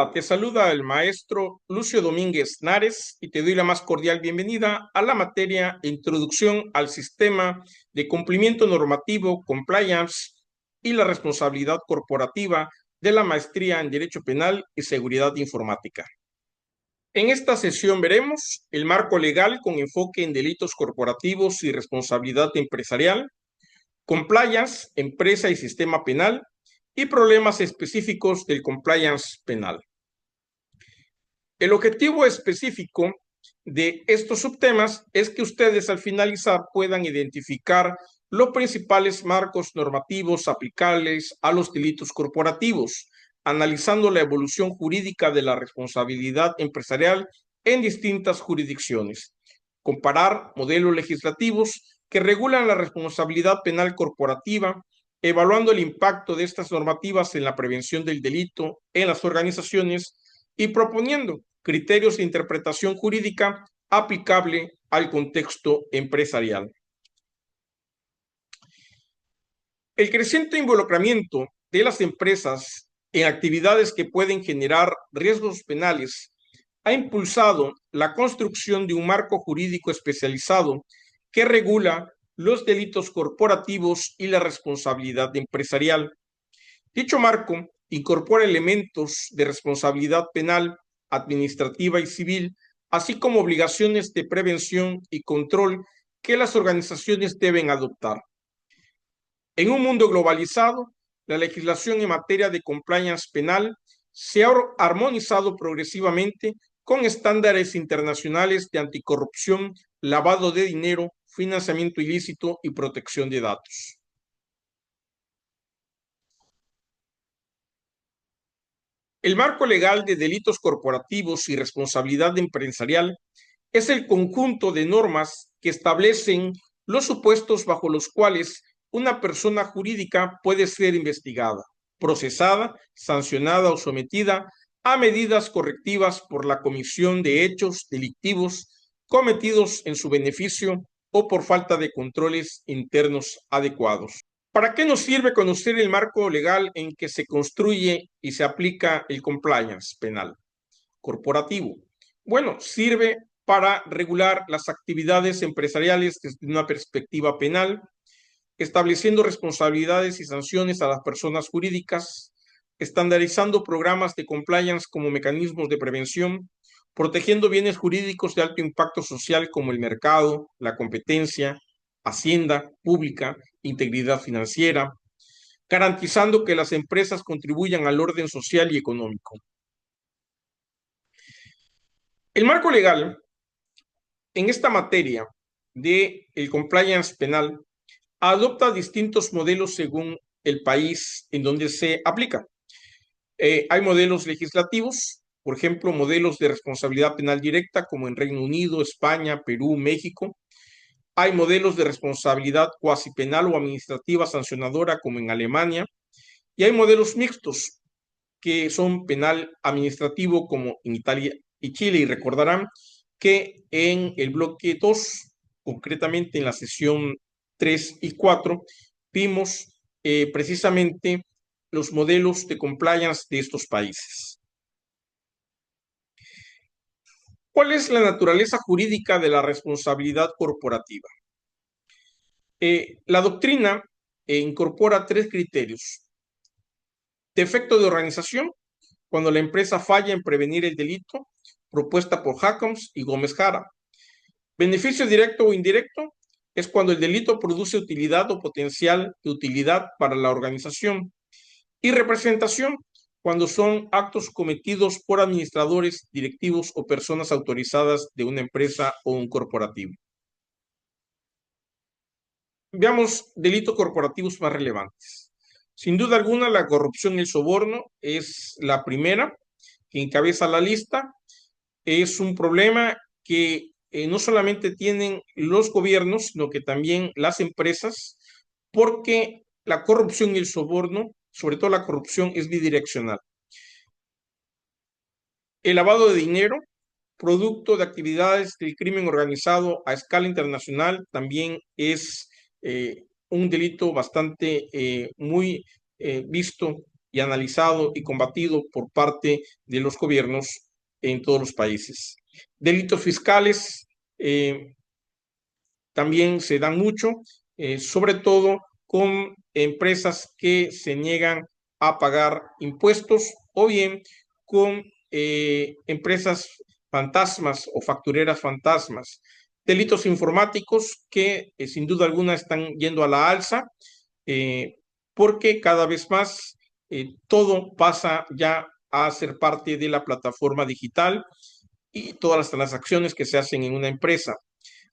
Hola, te saluda el maestro Lucio Domínguez Nares y te doy la más cordial bienvenida a la materia Introducción al Sistema de Cumplimiento Normativo, Compliance y la Responsabilidad Corporativa de la Maestría en Derecho Penal y Seguridad Informática. En esta sesión veremos el marco legal con enfoque en delitos corporativos y responsabilidad empresarial, compliance, empresa y sistema penal, y problemas específicos del compliance penal. El objetivo específico de estos subtemas es que ustedes al finalizar puedan identificar los principales marcos normativos aplicables a los delitos corporativos, analizando la evolución jurídica de la responsabilidad empresarial en distintas jurisdicciones, comparar modelos legislativos que regulan la responsabilidad penal corporativa, evaluando el impacto de estas normativas en la prevención del delito en las organizaciones y proponiendo criterios de interpretación jurídica aplicable al contexto empresarial. El creciente involucramiento de las empresas en actividades que pueden generar riesgos penales ha impulsado la construcción de un marco jurídico especializado que regula los delitos corporativos y la responsabilidad empresarial. Dicho marco incorpora elementos de responsabilidad penal, administrativa y civil, así como obligaciones de prevención y control que las organizaciones deben adoptar. En un mundo globalizado, la legislación en materia de compliance penal se ha armonizado progresivamente con estándares internacionales de anticorrupción, lavado de dinero, financiamiento ilícito y protección de datos. El marco legal de delitos corporativos y responsabilidad empresarial es el conjunto de normas que establecen los supuestos bajo los cuales una persona jurídica puede ser investigada, procesada, sancionada o sometida a medidas correctivas por la comisión de hechos delictivos cometidos en su beneficio o por falta de controles internos adecuados. ¿Para qué nos sirve conocer el marco legal en que se construye y se aplica el compliance penal corporativo? Bueno, sirve para regular las actividades empresariales desde una perspectiva penal, estableciendo responsabilidades y sanciones a las personas jurídicas, estandarizando programas de compliance como mecanismos de prevención, protegiendo bienes jurídicos de alto impacto social como el mercado, la competencia, hacienda pública, integridad financiera, garantizando que las empresas contribuyan al orden social y económico. El marco legal en esta materia de el compliance penal adopta distintos modelos según el país en donde se aplica. Hay modelos legislativos, por ejemplo, modelos de responsabilidad penal directa como en Reino Unido, España, Perú, México. Hay modelos de responsabilidad cuasi penal o administrativa sancionadora como en Alemania. Y hay modelos mixtos que son penal administrativo como en Italia y Chile. Y recordarán que en el bloque 2, concretamente en la sesión 3 y 4, vimos precisamente los modelos de compliance de estos países. ¿Cuál es la naturaleza jurídica de la responsabilidad corporativa? La doctrina incorpora 3 criterios. Defecto de organización, cuando la empresa falla en prevenir el delito, propuesta por Jacobs y Gómez Jara. Beneficio directo o indirecto es cuando el delito produce utilidad o potencial de utilidad para la organización. Y representación, cuando son actos cometidos por administradores, directivos o personas autorizadas de una empresa o un corporativo. Veamos delitos corporativos más relevantes. Sin duda alguna, la corrupción y el soborno es la primera que encabeza la lista. Es un problema que no solamente tienen los gobiernos, sino que también las empresas, porque la corrupción y el soborno, sobre todo la corrupción, es bidireccional. El lavado de dinero, producto de actividades del crimen organizado a escala internacional, también es un delito bastante muy visto y analizado y combatido por parte de los gobiernos en todos los países. Delitos fiscales también se dan mucho, sobre todo con empresas que se niegan a pagar impuestos o bien con empresas fantasmas o factureras fantasmas. Delitos informáticos que sin duda alguna están yendo a la alza porque cada vez más todo pasa ya a ser parte de la plataforma digital y todas las transacciones que se hacen en una empresa.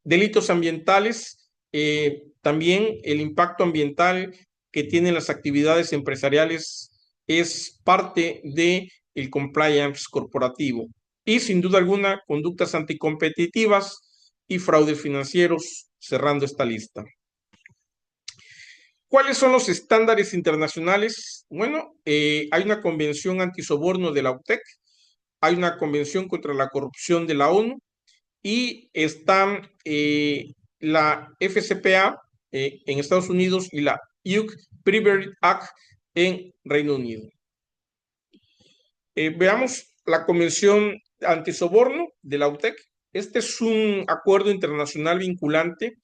Delitos ambientales, también el impacto ambiental que tienen las actividades empresariales es parte del compliance corporativo. Y sin duda alguna, conductas anticompetitivas y fraudes financieros, cerrando esta lista. ¿Cuáles son los estándares internacionales? Bueno, hay una convención antisoborno de la UTEC, hay una convención contra la corrupción de la ONU, y están la FCPA en Estados Unidos y la UK Privilege Act en Reino Unido. Veamos la Convención Antisoborno de la UTEC. Este es un acuerdo internacional vinculante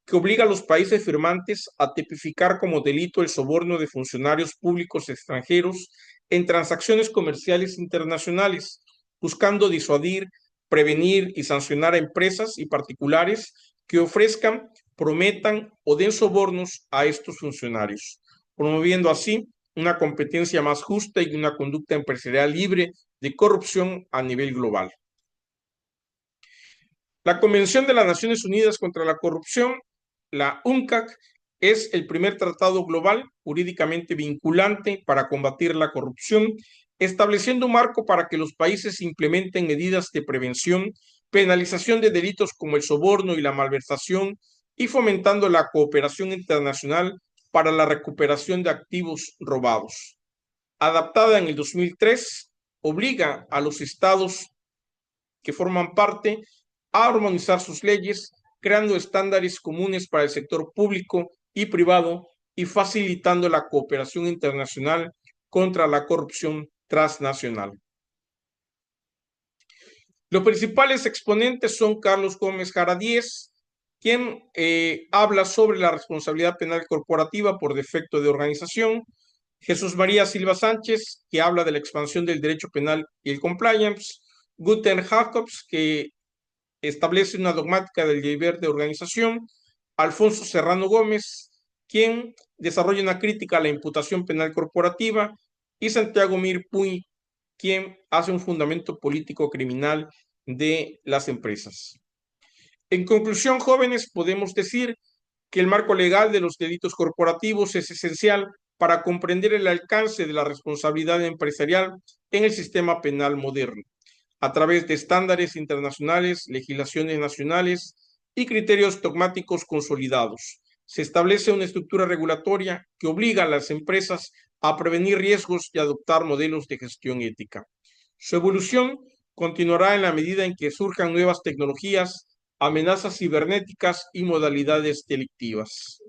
que obliga a los países firmantes a tipificar como delito el soborno de funcionarios públicos extranjeros en transacciones comerciales internacionales, buscando disuadir, prevenir y sancionar a empresas y particulares que ofrezcan, prometan o den sobornos a estos funcionarios, promoviendo así una competencia más justa y una conducta empresarial libre de corrupción a nivel global. La Convención de las Naciones Unidas contra la Corrupción, la UNCAC, es el primer tratado global jurídicamente vinculante para combatir la corrupción, estableciendo un marco para que los países implementen medidas de prevención, penalización de delitos como el soborno y la malversación y fomentando la cooperación internacional para la recuperación de activos robados. Adaptada en el 2003, obliga a los estados que forman parte a armonizar sus leyes, creando estándares comunes para el sector público y privado y facilitando la cooperación internacional contra la corrupción transnacional. Los principales exponentes son Carlos Gómez Jaradíez, quien habla sobre la responsabilidad penal corporativa por defecto de organización, Jesús María Silva Sánchez, que habla de la expansión del derecho penal y el compliance, Gunther Jacobs, que establece una dogmática del deber de organización, Alfonso Serrano Gómez, quien desarrolla una crítica a la imputación penal corporativa, y Santiago Mir Puy, quien hace un fundamento político criminal de las empresas. En conclusión, jóvenes, podemos decir que el marco legal de los delitos corporativos es esencial para comprender el alcance de la responsabilidad empresarial en el sistema penal moderno, a través de estándares internacionales, legislaciones nacionales y criterios dogmáticos consolidados. Se establece una estructura regulatoria que obliga a las empresas a prevenir riesgos y adoptar modelos de gestión ética. Su evolución continuará en la medida en que surjan nuevas tecnologías, amenazas cibernéticas y modalidades delictivas.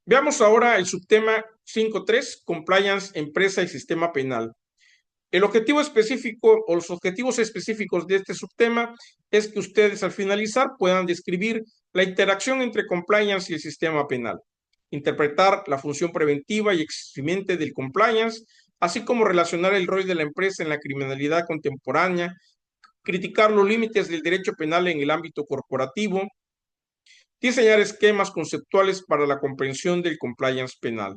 Veamos ahora el subtema 5.3, Compliance, Empresa y Sistema Penal. El objetivo específico o los objetivos específicos de este subtema es que ustedes al finalizar puedan describir la interacción entre compliance y el sistema penal, interpretar la función preventiva y eximiente del compliance, así como relacionar el rol de la empresa en la criminalidad contemporánea, criticar los límites del derecho penal en el ámbito corporativo, diseñar esquemas conceptuales para la comprensión del compliance penal.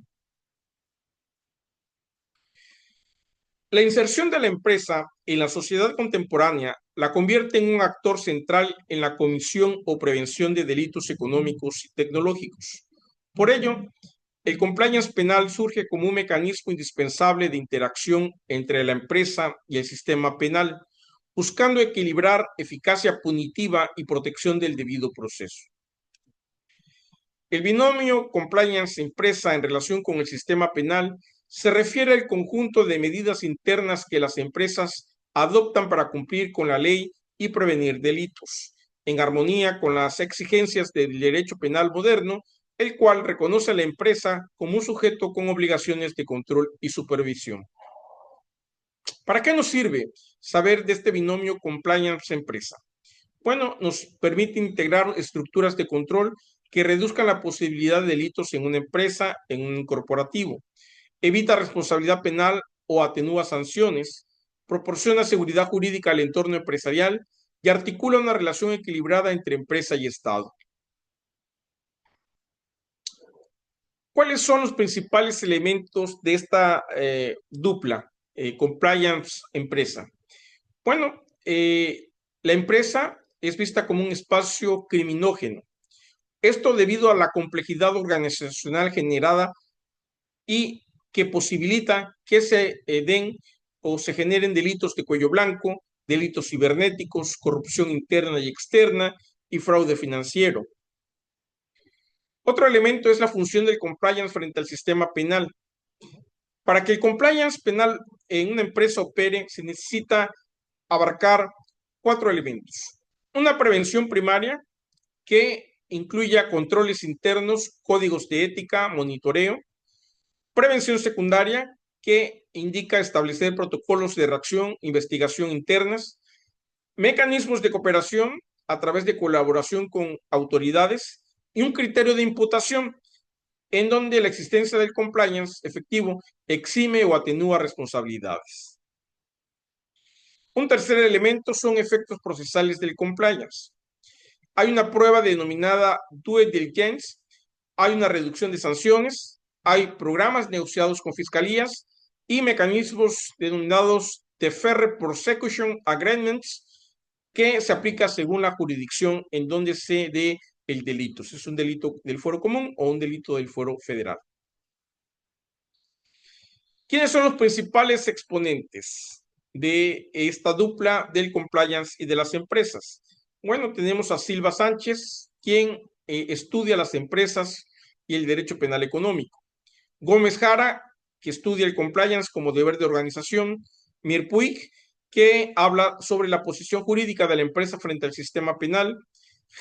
La inserción de la empresa en la sociedad contemporánea la convierte en un actor central en la comisión o prevención de delitos económicos y tecnológicos. Por ello, el compliance penal surge como un mecanismo indispensable de interacción entre la empresa y el sistema penal, buscando equilibrar eficacia punitiva y protección del debido proceso. El binomio compliance-empresa en relación con el sistema penal se refiere al conjunto de medidas internas que las empresas adoptan para cumplir con la ley y prevenir delitos, en armonía con las exigencias del derecho penal moderno el cual reconoce a la empresa como un sujeto con obligaciones de control y supervisión. ¿Para qué nos sirve saber de este binomio compliance-empresa? Bueno, nos permite integrar estructuras de control que reduzcan la posibilidad de delitos en una empresa, en un corporativo, evita responsabilidad penal o atenúa sanciones, proporciona seguridad jurídica al entorno empresarial y articula una relación equilibrada entre empresa y Estado. ¿Cuáles son los principales elementos de esta dupla compliance-empresa? Bueno, la empresa es vista como un espacio criminógeno. Esto debido a la complejidad organizacional generada y que posibilita que se den o se generen delitos de cuello blanco, delitos cibernéticos, corrupción interna y externa y fraude financiero. Otro elemento es la función del compliance frente al sistema penal. Para que el compliance penal en una empresa opere, se necesita abarcar 4 elementos. Una prevención primaria que incluya controles internos, códigos de ética, monitoreo. Prevención secundaria que indica establecer protocolos de reacción, investigación internas. Mecanismos de cooperación a través de colaboración con autoridades y un criterio de imputación en donde la existencia del compliance efectivo exime o atenúa responsabilidades. Un tercer elemento son efectos procesales del compliance. Hay una prueba denominada due diligence, hay una reducción de sanciones, hay programas negociados con fiscalías y mecanismos denominados Deferred Prosecution Agreements que se aplica según la jurisdicción en donde se dé el delito, si es un delito del fuero común o un delito del fuero federal. ¿Quiénes son los principales exponentes de esta dupla del compliance y de las empresas? Bueno, tenemos a Silva Sánchez, quien estudia las empresas y el derecho penal económico. Gómez Jara, que estudia el compliance como deber de organización. Mir Puig, que habla sobre la posición jurídica de la empresa frente al sistema penal.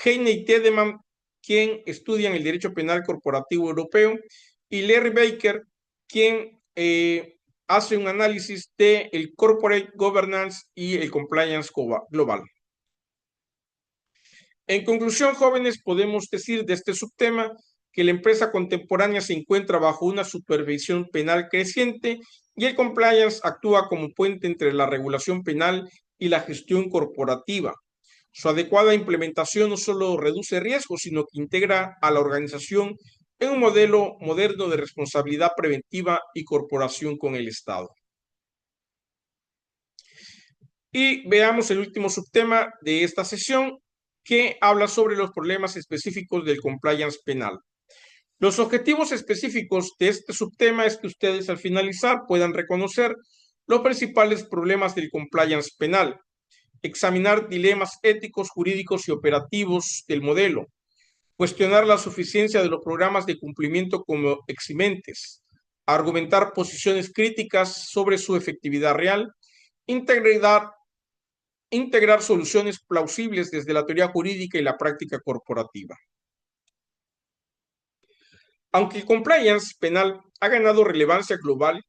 Heine y Tiedemann, quien estudian el derecho penal corporativo europeo. Y Larry Baker, quien hace un análisis del corporate governance y el compliance global. En conclusión, jóvenes, podemos decir de este subtema que la empresa contemporánea se encuentra bajo una supervisión penal creciente y el compliance actúa como puente entre la regulación penal y la gestión corporativa. Su adecuada implementación no solo reduce riesgos, sino que integra a la organización en un modelo moderno de responsabilidad preventiva y corporación con el Estado. Y veamos el último subtema de esta sesión, que habla sobre los problemas específicos del compliance penal. Los objetivos específicos de este subtema es que ustedes al finalizar puedan reconocer los principales problemas del compliance penal, examinar dilemas éticos, jurídicos y operativos del modelo, cuestionar la suficiencia de los programas de cumplimiento como eximentes, argumentar posiciones críticas sobre su efectividad real, integrar soluciones plausibles desde la teoría jurídica y la práctica corporativa. Aunque el compliance penal ha ganado relevancia global,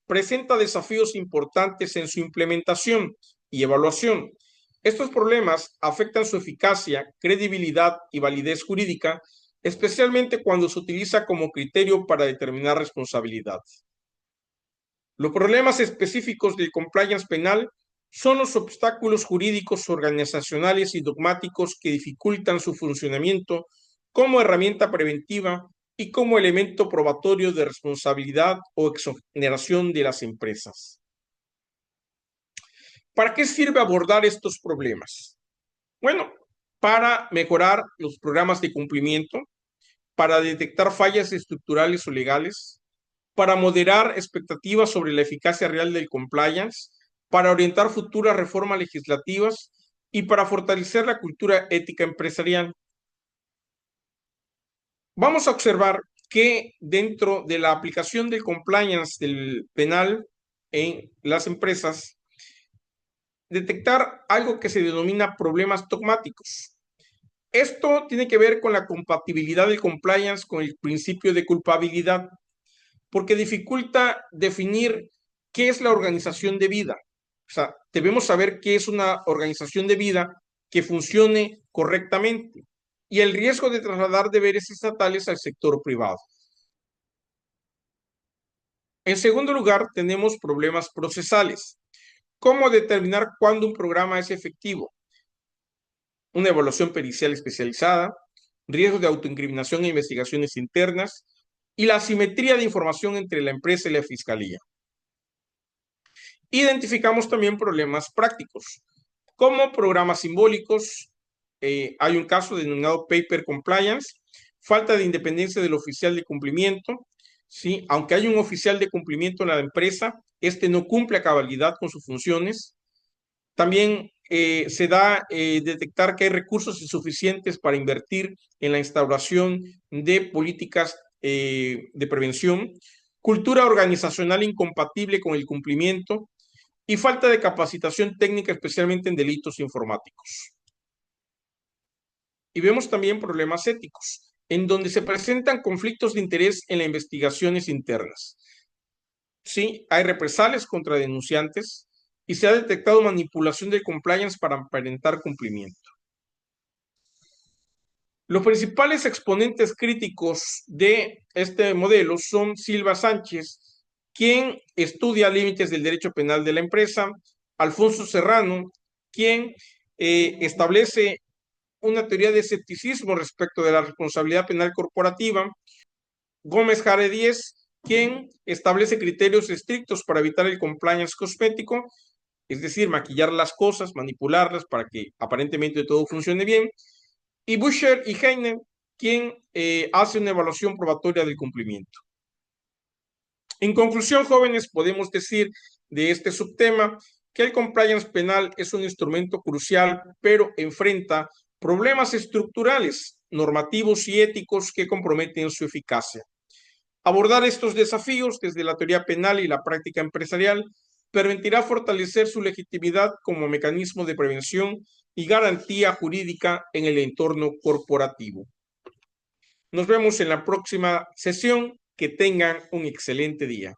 presenta desafíos importantes en su implementación y evaluación. Estos problemas afectan su eficacia, credibilidad y validez jurídica, especialmente cuando se utiliza como criterio para determinar responsabilidad. Los problemas específicos del compliance penal son los obstáculos jurídicos, organizacionales y dogmáticos que dificultan su funcionamiento como herramienta preventiva y como elemento probatorio de responsabilidad o exoneración de las empresas. ¿Para qué sirve abordar estos problemas? Bueno, para mejorar los programas de cumplimiento, para detectar fallas estructurales o legales, para moderar expectativas sobre la eficacia real del compliance, para orientar futuras reformas legislativas y para fortalecer la cultura ética empresarial. Vamos a observar que dentro de la aplicación del compliance del penal en las empresas, detectar algo que se denomina problemas dogmáticos. Esto tiene que ver con la compatibilidad del compliance con el principio de culpabilidad, porque dificulta definir qué es la organización de vida. O sea, debemos saber qué es una organización de vida que funcione correctamente y el riesgo de trasladar deberes estatales al sector privado. En segundo lugar, tenemos problemas procesales. ¿Cómo determinar cuándo un programa es efectivo? Una evaluación pericial especializada, riesgos de autoincriminación e investigaciones internas y la asimetría de información entre la empresa y la fiscalía. Identificamos también problemas prácticos, como programas simbólicos. Hay un caso denominado paper compliance, falta de independencia del oficial de cumplimiento. ¿Sí? Aunque hay un oficial de cumplimiento en la empresa, este no cumple a cabalidad con sus funciones. También se da detectar que hay recursos insuficientes para invertir en la instauración de políticas de prevención, cultura organizacional incompatible con el cumplimiento y falta de capacitación técnica, especialmente en delitos informáticos. Y vemos también problemas éticos, en donde se presentan conflictos de interés en las investigaciones internas. Sí, hay represalias contra denunciantes y se ha detectado manipulación del compliance para aparentar cumplimiento. Los principales exponentes críticos de este modelo son Silva Sánchez, quien estudia límites del derecho penal de la empresa, Alfonso Serrano, quien establece una teoría de escepticismo respecto de la responsabilidad penal corporativa, Gómez Jare Díez, quien establece criterios estrictos para evitar el compliance cosmético, es decir, maquillar las cosas, manipularlas para que aparentemente todo funcione bien, y Buscher y Heine, quien hace una evaluación probatoria del cumplimiento. En conclusión, jóvenes, podemos decir de este subtema que el compliance penal es un instrumento crucial, pero enfrenta problemas estructurales, normativos y éticos que comprometen su eficacia. Abordar estos desafíos desde la teoría penal y la práctica empresarial permitirá fortalecer su legitimidad como mecanismo de prevención y garantía jurídica en el entorno corporativo. Nos vemos en la próxima sesión. Que tengan un excelente día.